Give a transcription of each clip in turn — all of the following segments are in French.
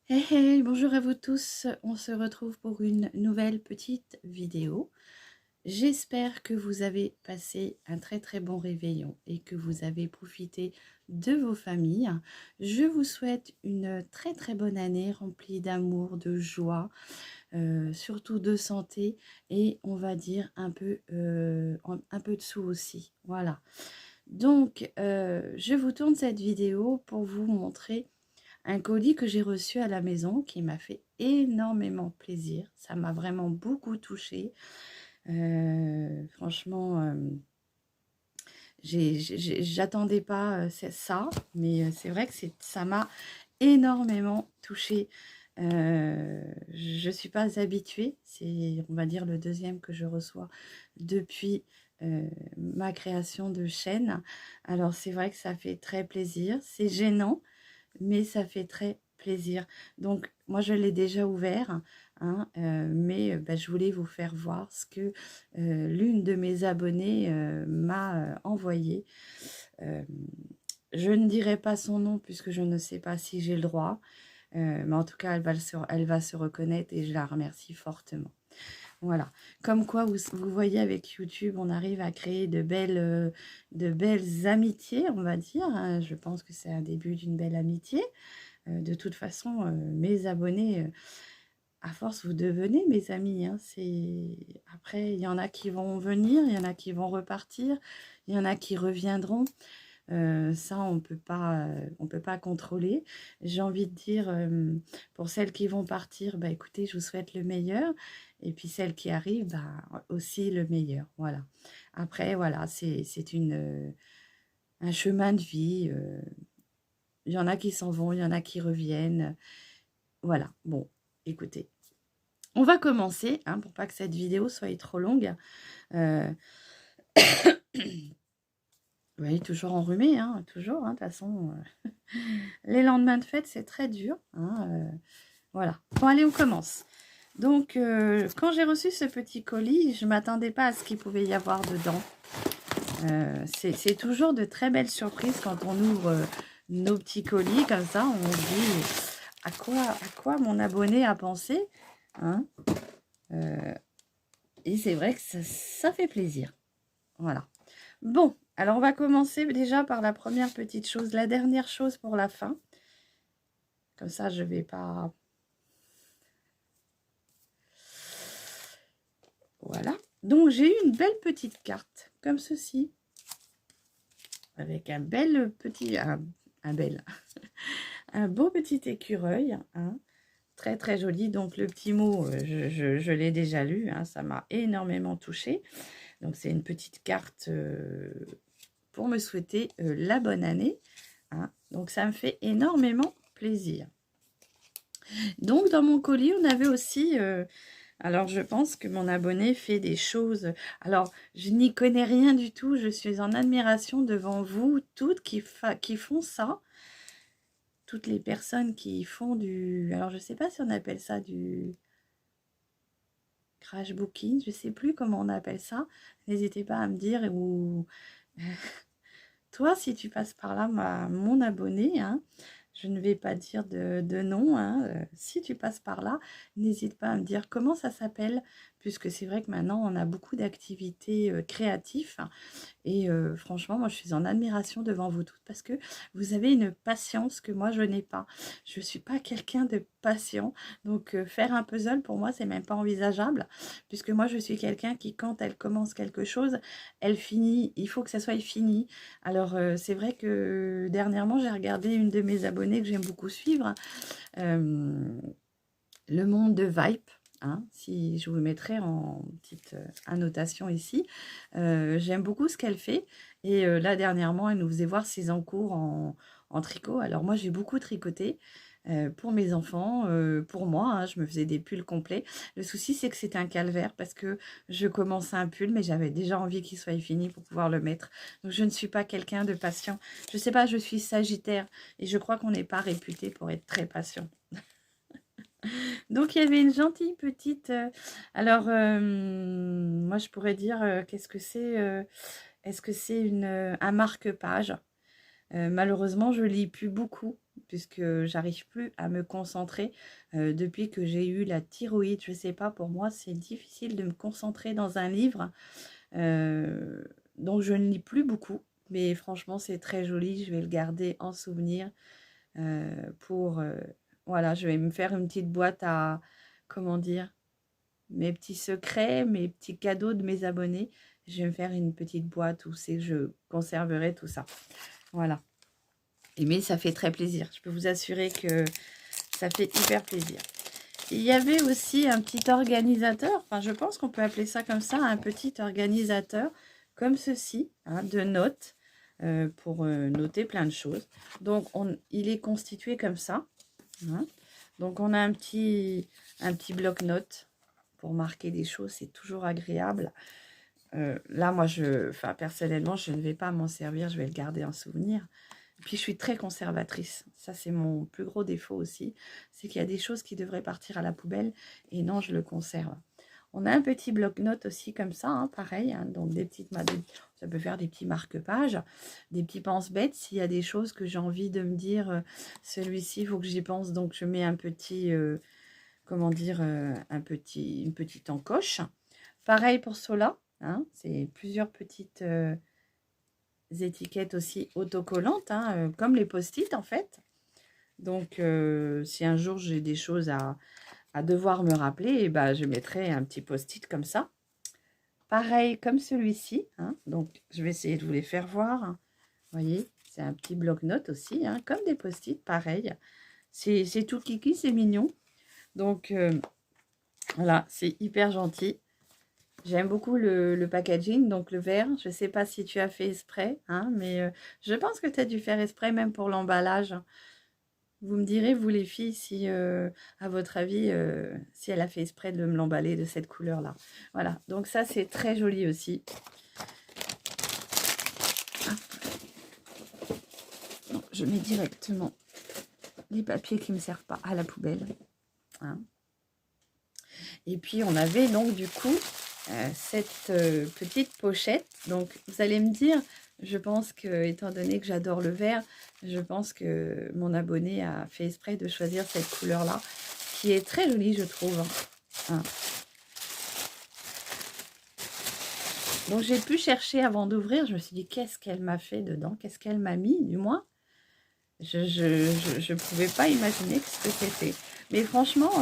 Hey hey, bonjour à vous tous, on se retrouve pour une nouvelle petite vidéo. J'espère que vous avez passé un très bon réveillon et que vous avez profité de vos familles. Je vous souhaite une très bonne année remplie d'amour, de joie, surtout de santé et on va dire un peu de sous aussi. Voilà. Donc, je vous tourne cette vidéo pour vous montrer un colis que j'ai reçu à la maison qui m'a fait énormément plaisir. Ça m'a vraiment beaucoup touchée. Franchement, j'attendais pas ça, mais c'est vrai que ça m'a énormément touchée. Je ne suis pas habituée. C'est, on va dire, le deuxième que je reçois depuis ma création de chaîne. Alors, c'est vrai que ça fait très plaisir. C'est gênant, mais ça fait très plaisir. Donc, moi, je l'ai déjà ouvert, hein, mais bah, je voulais vous faire voir ce que l'une de mes abonnées m'a envoyé. Euh, je ne dirai pas son nom puisque je ne sais pas si j'ai le droit, mais en tout cas, elle va se reconnaître et je la remercie fortement. Voilà, comme quoi vous voyez avec YouTube, on arrive à créer de belles amitiés, on va dire, hein. Je pense que c'est un début d'une belle amitié. De toute façon, mes abonnés, à force, vous devenez mes amis, hein. Après, il y en a qui vont venir, il y en a qui vont repartir, il y en a qui reviendront. Ça, on peut pas contrôler. J'ai envie de dire, pour celles qui vont partir, bah, écoutez, je vous souhaite le meilleur. Et puis celles qui arrivent, bah, aussi le meilleur. Voilà. Après, voilà, un chemin de vie. Il y en a qui s'en vont, il y en a qui reviennent. Voilà. Bon, écoutez, on va commencer, hein, pour pas que cette vidéo soit trop longue. Euh, Oui, toujours enrhumé, hein, toujours, hein, de toute façon. Les lendemains de fête, c'est très dur, hein, voilà. Bon, allez, on commence. Donc, quand j'ai reçu ce petit colis, je ne m'attendais pas à ce qu'il pouvait y avoir dedans. C'est toujours de très belles surprises quand on ouvre nos petits colis, comme ça, on se dit à quoi mon abonné a pensé, hein. Et c'est vrai que ça fait plaisir. Voilà. Bon, alors on va commencer déjà par la première petite chose, la dernière chose pour la fin. Comme ça, je ne vais pas... Voilà. Donc, j'ai eu une belle petite carte, comme ceci. Avec un bel petit... un beau petit écureuil, hein. Très joli. Donc, le petit mot, je l'ai déjà lu, hein, ça m'a énormément touchée. Donc, c'est une petite carte pour me souhaiter la bonne année, hein. Donc, ça me fait énormément plaisir. Donc, dans mon colis, on avait aussi... alors, je pense que mon abonné fait des choses... Alors, je n'y connais rien du tout. Je suis en admiration devant vous toutes qui font ça. Toutes les personnes qui font du... Alors, je ne sais pas si on appelle ça du crash booking. Je ne sais plus comment on appelle ça. N'hésitez pas à me dire. Ou toi, si tu passes par là, mon abonné, hein, je ne vais pas dire de nom, hein, si tu passes par là, n'hésite pas à me dire comment ça s'appelle, puisque c'est vrai que maintenant, on a beaucoup d'activités créatives. Et franchement, moi, je suis en admiration devant vous toutes parce que vous avez une patience que moi, je n'ai pas. Je ne suis pas quelqu'un de patient. Donc, faire un puzzle, pour moi, c'est même pas envisageable. Puisque moi, je suis quelqu'un qui, quand elle commence quelque chose, elle finit. Il faut que ça soit fini. Alors, c'est vrai que dernièrement, j'ai regardé une de mes abonnées que j'aime beaucoup suivre. Le monde de Vibe. Hein, si je vous mettrai en petite annotation ici. J'aime beaucoup ce qu'elle fait. Et là, dernièrement, elle nous faisait voir ses encours en tricot. Alors moi, j'ai beaucoup tricoté pour mes enfants, pour moi. Hein, je me faisais des pulls complets. Le souci, c'est que c'était un calvaire parce que je commençais un pull, mais j'avais déjà envie qu'il soit fini pour pouvoir le mettre. Donc, je ne suis pas quelqu'un de patient. Je ne sais pas, je suis Sagittaire et je crois qu'on n'est pas réputé pour être très patient. Donc, il y avait une gentille petite... alors, moi, je pourrais dire, qu'est-ce que c'est est-ce que c'est un marque-page? Malheureusement, je lis plus beaucoup. puisque j'arrive plus à me concentrer depuis que j'ai eu la thyroïde. Je sais pas, pour moi, c'est difficile de me concentrer dans un livre. Donc, je ne lis plus beaucoup. Mais franchement, c'est très joli. Je vais le garder en souvenir pour... voilà, je vais me faire une petite boîte à... Comment dire? Mes petits secrets, mes petits cadeaux de mes abonnés. Je vais me faire une petite boîte où c'est que je conserverai tout ça. Voilà. Mais ça fait très plaisir. Je peux vous assurer que ça fait hyper plaisir. Il y avait aussi un petit organisateur. Enfin, je pense qu'on peut appeler ça comme ça, un petit organisateur comme ceci, hein, de notes pour noter plein de choses. Donc, il est constitué comme ça. Hein. Donc, on a un petit bloc-notes pour marquer des choses. C'est toujours agréable. Là, moi, personnellement, je ne vais pas m'en servir. Je vais le garder en souvenir. Puis, je suis très conservatrice. Ça, c'est mon plus gros défaut aussi. C'est qu'il y a des choses qui devraient partir à la poubelle. Et non, je le conserve. On a un petit bloc-notes aussi comme ça, hein, pareil. Hein, donc, ça peut faire des petits marque-pages, des petits pense-bêtes. S'il y a des choses que j'ai envie de me dire, celui-ci, il faut que j'y pense. Donc, je mets un petit, comment dire, une petite encoche. Pareil pour cela. Hein, c'est plusieurs petites... étiquettes aussi autocollantes, hein, comme les post-it en fait. Donc, si un jour j'ai des choses à devoir me rappeler, et ben, je mettrai un petit post-it comme ça. Pareil comme celui-ci. Hein, donc, je vais essayer de vous les faire voir. Vous voyez, c'est un petit bloc-notes aussi, hein, comme des post-it, pareil. C'est tout kiki, c'est mignon. Donc, voilà, c'est hyper gentil. J'aime beaucoup le packaging, donc le verre. Je ne sais pas si tu as fait exprès, hein, mais je pense que tu as dû faire exprès même pour l'emballage. Vous me direz, vous les filles, si à votre avis, si elle a fait exprès de me l'emballer de cette couleur-là. Voilà, donc ça c'est très joli aussi. Donc, je mets directement les papiers qui ne me servent pas à la poubelle. Hein. Et puis on avait donc du coup... cette petite pochette. Donc, vous allez me dire, je pense que, étant donné que j'adore le vert, je pense que mon abonné a fait exprès de choisir cette couleur-là, qui est très jolie, je trouve. Hein. Donc, j'ai pu chercher avant d'ouvrir. Je me suis dit, qu'est-ce qu'elle m'a fait dedans? Qu'est-ce qu'elle m'a mis, du moins? Je ne pouvais pas imaginer ce que c'était. Mais franchement...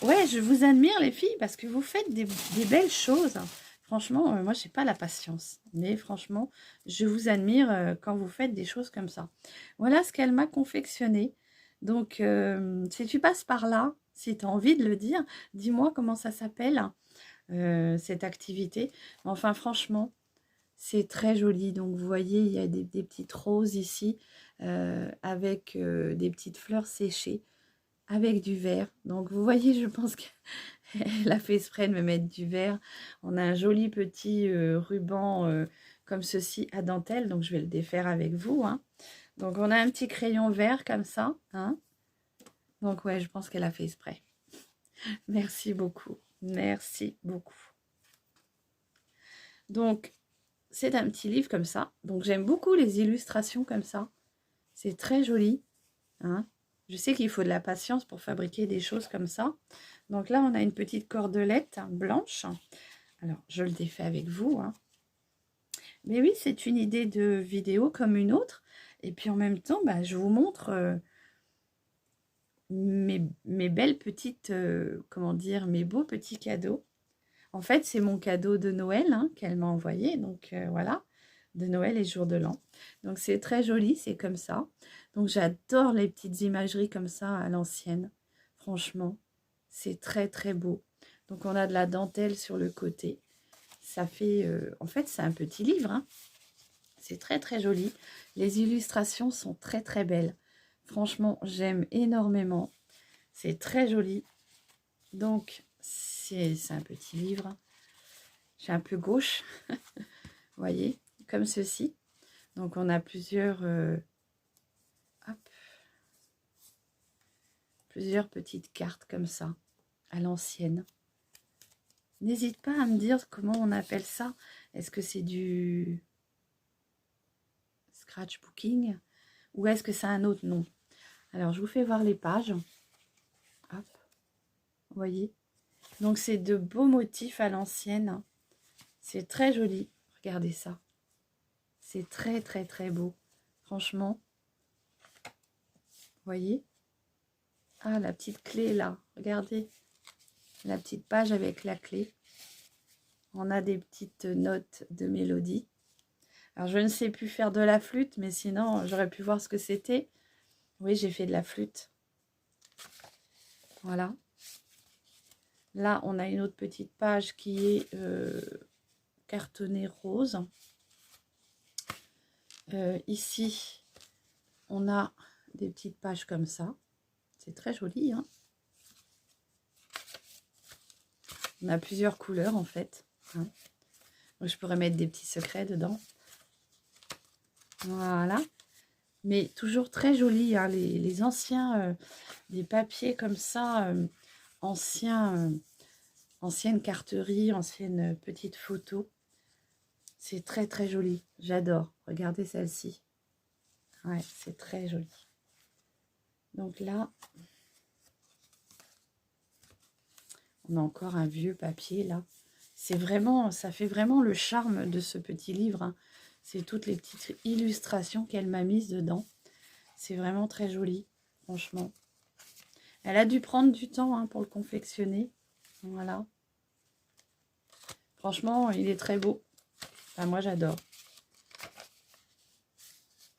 ouais, je vous admire les filles parce que vous faites des belles choses. Franchement, moi, je n'ai pas la patience. Mais franchement, je vous admire quand vous faites des choses comme ça. Voilà ce qu'elle m'a confectionné. Donc, si tu passes par là, si tu as envie de le dire, dis-moi comment ça s'appelle, cette activité. Enfin, franchement, c'est très joli. Donc, vous voyez, il y a des petites roses ici avec des petites fleurs séchées. Avec du vert. Donc, vous voyez, je pense qu'elle a fait exprès de me mettre du vert. On a un joli petit ruban comme ceci à dentelle. Donc, je vais le défaire avec vous. Hein. Donc, on a un petit crayon vert comme ça. Hein. Donc, ouais, je pense qu'elle a fait exprès. Merci beaucoup. Merci beaucoup. Donc, c'est un petit livre comme ça. Donc, j'aime beaucoup les illustrations comme ça. C'est très joli. Hein. Je sais qu'il faut de la patience pour fabriquer des choses comme ça. Donc là, on a une petite cordelette blanche. Alors, je le défais avec vous. Hein. Mais oui, c'est une idée de vidéo comme une autre. Et puis en même temps, bah, je vous montre mes belles petites, comment dire, mes beaux petits cadeaux. En fait, c'est mon cadeau de Noël hein, qu'elle m'a envoyé. Donc voilà, de Noël et jour de l'an. Donc c'est très joli, c'est comme ça. Donc j'adore les petites imageries comme ça à l'ancienne. Franchement, c'est très très beau. Donc on a de la dentelle sur le côté. Ça fait, en fait c'est un petit livre. Hein. C'est très très joli. Les illustrations sont très très belles. Franchement, j'aime énormément. C'est très joli. Donc c'est un petit livre. J'ai un peu gauche. Vous voyez, comme ceci. Donc on a plusieurs... plusieurs petites cartes comme ça, à l'ancienne. N'hésite pas à me dire comment on appelle ça. Est-ce que c'est du scratchbooking ou est-ce que ça a un autre nom? Alors, je vous fais voir les pages. Hop, vous voyez? Donc, c'est de beaux motifs à l'ancienne. C'est très joli. Regardez ça. C'est très, très, très beau. Franchement. Vous voyez? Ah, la petite clé là. Regardez. La petite page avec la clé. On a des petites notes de mélodie. Alors, je ne sais plus faire de la flûte, mais sinon, j'aurais pu voir ce que c'était. Oui, j'ai fait de la flûte. Voilà. Là, on a une autre petite page qui est cartonnée rose. Ici, on a des petites pages comme ça. C'est très joli, hein. On a plusieurs couleurs, en fait. Hein. Donc, je pourrais mettre des petits secrets dedans. Voilà. Mais toujours très joli, hein, les anciens, des papiers comme ça, anciennes carteries, anciennes petites photos. C'est très très joli, j'adore. Regardez celle-ci. Ouais, c'est très joli. Donc là, on a encore un vieux papier là. C'est vraiment, ça fait vraiment le charme de ce petit livre, hein. C'est toutes les petites illustrations qu'elle m'a mises dedans. C'est vraiment très joli, franchement. Elle a dû prendre du temps, hein, pour le confectionner. Voilà. Franchement, il est très beau. Enfin, moi, j'adore.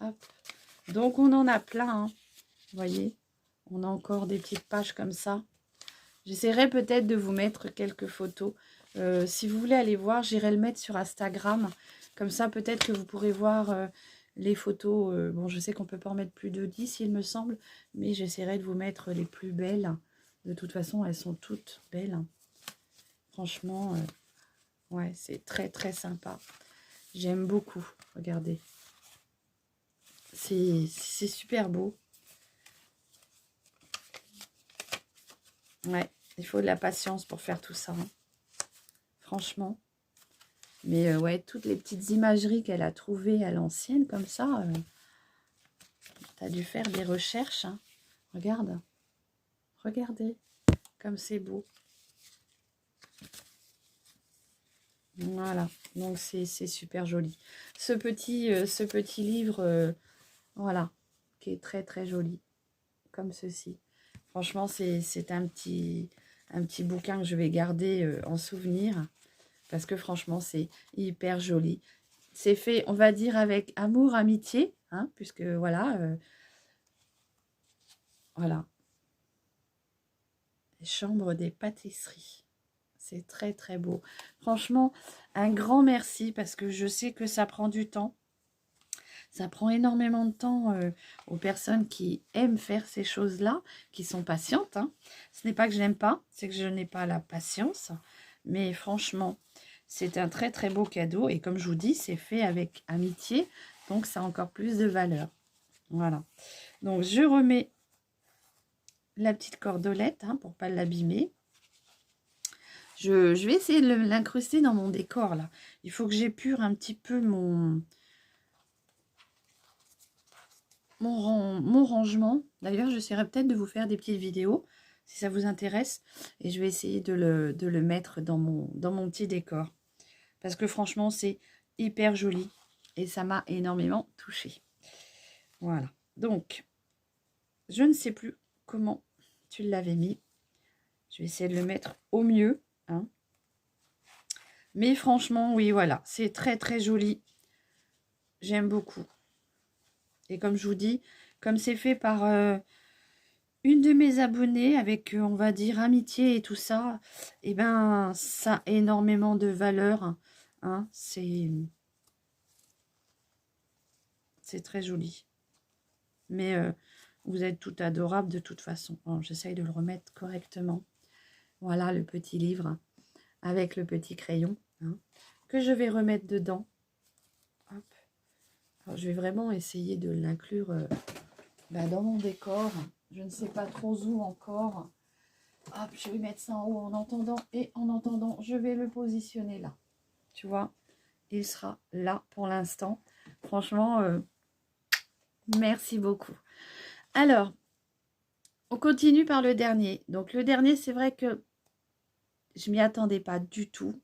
Hop. Donc, on en a plein, hein. Vous voyez, on a encore des petites pages comme ça. J'essaierai peut-être de vous mettre quelques photos. Si vous voulez aller voir, j'irai le mettre sur Instagram. Comme ça, peut-être que vous pourrez voir les photos. Bon, je sais qu'on ne peut pas en mettre plus de 10, il me semble. Mais j'essaierai de vous mettre les plus belles. De toute façon, elles sont toutes belles. Franchement, ouais, c'est très, très sympa. J'aime beaucoup. Regardez. C'est super beau. Ouais, il faut de la patience pour faire tout ça, hein. Franchement. Mais ouais, toutes les petites imageries qu'elle a trouvées à l'ancienne, comme ça, tu as dû faire des recherches, hein. Regarde. Regardez comme c'est beau. Voilà, donc c'est super joli. Ce petit livre, voilà, qui est très très joli, comme ceci. Franchement, c'est un petit bouquin que je vais garder en souvenir. Parce que franchement, c'est hyper joli. C'est fait, on va dire, avec amour, amitié. Hein, puisque voilà. Voilà. Les chambres des pâtisseries. C'est très très beau. Franchement, un grand merci. Parce que je sais que ça prend du temps. Ça prend énormément de temps aux personnes qui aiment faire ces choses-là, qui sont patientes. Hein. Ce n'est pas que je n'aime pas, c'est que je n'ai pas la patience. Mais franchement, c'est un très très beau cadeau. Et comme je vous dis, c'est fait avec amitié. Donc, ça a encore plus de valeur. Voilà. Donc, je remets la petite cordelette hein, pour ne pas l'abîmer. Je vais essayer de l'incruster dans mon décor, là. Il faut que j'épure un petit peu mon rangement. D'ailleurs, j'essaierai peut-être de vous faire des petites vidéos si ça vous intéresse. Et je vais essayer de le mettre dans mon petit décor. Parce que franchement, c'est hyper joli. Et ça m'a énormément touchée. Voilà. Donc, je ne sais plus comment tu l'avais mis. Je vais essayer de le mettre au mieux. Hein. Mais franchement, oui, voilà. C'est très, très joli. J'aime beaucoup. Et comme je vous dis, comme c'est fait par une de mes abonnées avec, on va dire, amitié et tout ça, eh ben, ça a énormément de valeur. Hein, c'est très joli. Mais vous êtes tout adorable de toute façon. Bon, j'essaye de le remettre correctement. Voilà le petit livre avec le petit crayon hein, que je vais remettre dedans. Hop. Alors, je vais vraiment essayer de l'inclure dans mon décor. Je ne sais pas trop où encore. Hop, je vais mettre ça en haut en entendant. Et en entendant, je vais le positionner là. Tu vois, il sera là pour l'instant. Franchement, Merci beaucoup. Alors, on continue par le dernier. Donc, le dernier, c'est vrai que je m'y attendais pas du tout.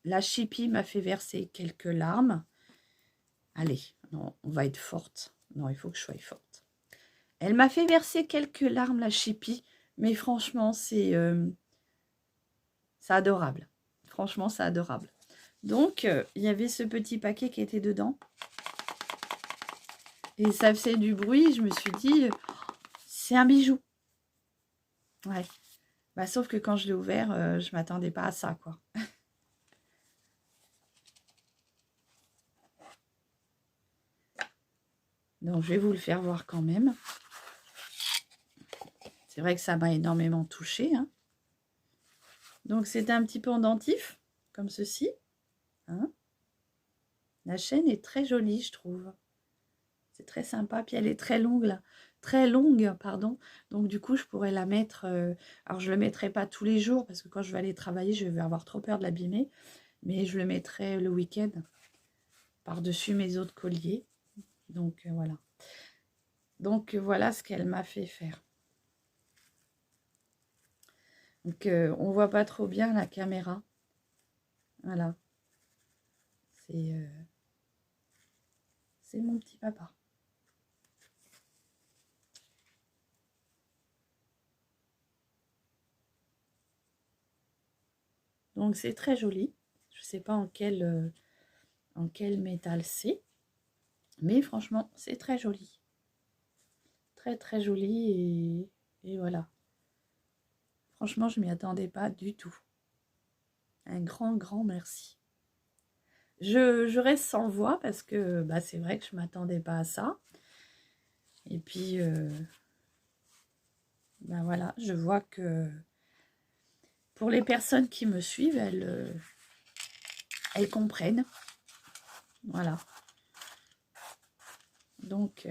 La chipie m'a fait verser quelques larmes. Allez, non, on va être forte. Non, il faut que je sois forte. Elle m'a fait verser quelques larmes, la chipie, mais franchement, c'est adorable. Franchement, c'est adorable. Donc, il y avait ce petit paquet qui était dedans. Et ça faisait du bruit. Je me suis dit, c'est un bijou. Ouais. Bah, sauf que quand je l'ai ouvert, je ne m'attendais pas à ça, quoi. Donc, je vais vous le faire voir quand même. C'est vrai que ça m'a énormément touchée. Hein. Donc, c'est un petit pendentif, comme ceci. Hein. La chaîne est très jolie, je trouve. C'est très sympa. Puis, elle est très longue, pardon. Donc, du coup, je pourrais la mettre... alors, je ne le mettrai pas tous les jours, parce que quand je vais aller travailler, je vais avoir trop peur de l'abîmer. Mais je le mettrai le week-end, par-dessus mes autres colliers. Donc, voilà. Donc, voilà ce qu'elle m'a fait faire. Donc, on voit pas trop bien la caméra. Voilà. C'est mon petit papa. Donc, c'est très joli. Je sais pas en quel métal c'est. Mais franchement, c'est très joli. Très, très joli. Et voilà. Franchement, je m'y attendais pas du tout. Un grand, grand merci. Je reste sans voix parce que bah, c'est vrai que je ne m'attendais pas à ça. Et puis, ben voilà, je vois que pour les personnes qui me suivent, elles comprennent. Voilà. Donc,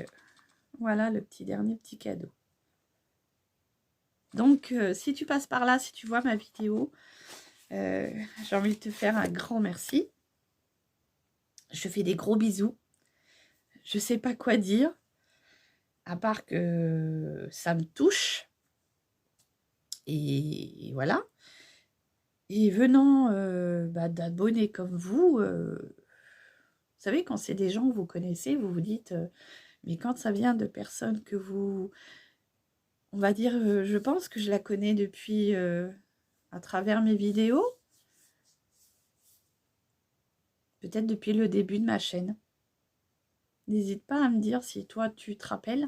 voilà le dernier petit cadeau. Donc, si tu passes par là, si tu vois ma vidéo, j'ai envie de te faire un grand merci. Je te fais des gros bisous. Je ne sais pas quoi dire, à part que ça me touche. Et voilà. Et venant d'abonnés comme vous savez, quand c'est des gens que vous connaissez, vous vous dites, mais quand ça vient de personnes que vous... On va dire, je pense que je la connais depuis, à travers mes vidéos. Peut-être depuis le début de ma chaîne. N'hésite pas à me dire si toi, tu te rappelles.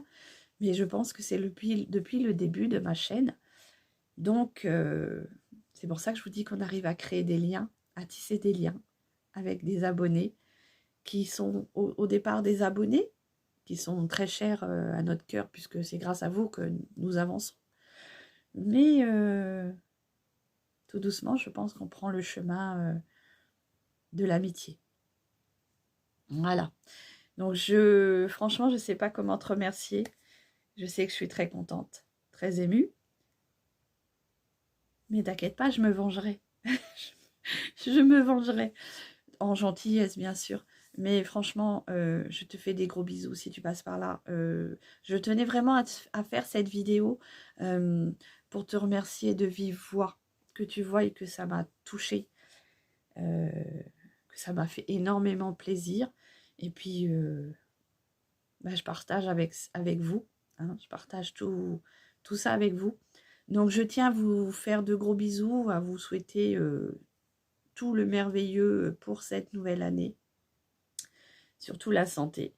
Mais je pense que c'est depuis le début de ma chaîne. Donc, c'est pour ça que je vous dis qu'on arrive à créer des liens, à tisser des liens avec des abonnés qui sont au départ des abonnés, qui sont très chers à notre cœur, puisque c'est grâce à vous que nous avançons. Mais tout doucement, je pense qu'on prend le chemin de l'amitié. Voilà. Donc, franchement, je ne sais pas comment te remercier. Je sais que je suis très contente, très émue. Mais t'inquiète pas, je me vengerai. Je me vengerai. En gentillesse, bien sûr. Mais franchement, je te fais des gros bisous si tu passes par là. Je tenais vraiment à faire cette vidéo pour te remercier de vive voix. Que tu vois et que ça m'a touchée. Que ça m'a fait énormément plaisir. Et puis, je partage avec vous. Hein, je partage tout ça avec vous. Donc, je tiens à vous faire de gros bisous, à vous souhaiter tout le merveilleux pour cette nouvelle année. Surtout la santé.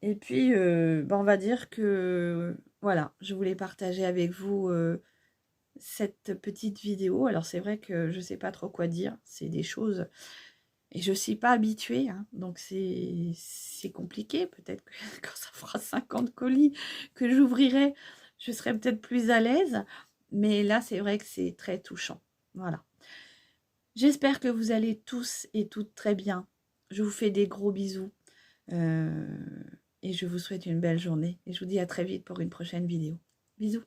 Et puis, on va dire que, voilà, je voulais partager avec vous cette petite vidéo. Alors, c'est vrai que je ne sais pas trop quoi dire. C'est des choses... Et je ne suis pas habituée, hein, donc c'est compliqué. Peut-être que quand ça fera 50 colis que j'ouvrirai, je serai peut-être plus à l'aise. Mais là, c'est vrai que c'est très touchant. Voilà. J'espère que vous allez tous et toutes très bien. Je vous fais des gros bisous. Et je vous souhaite une belle journée. Et je vous dis à très vite pour une prochaine vidéo. Bisous.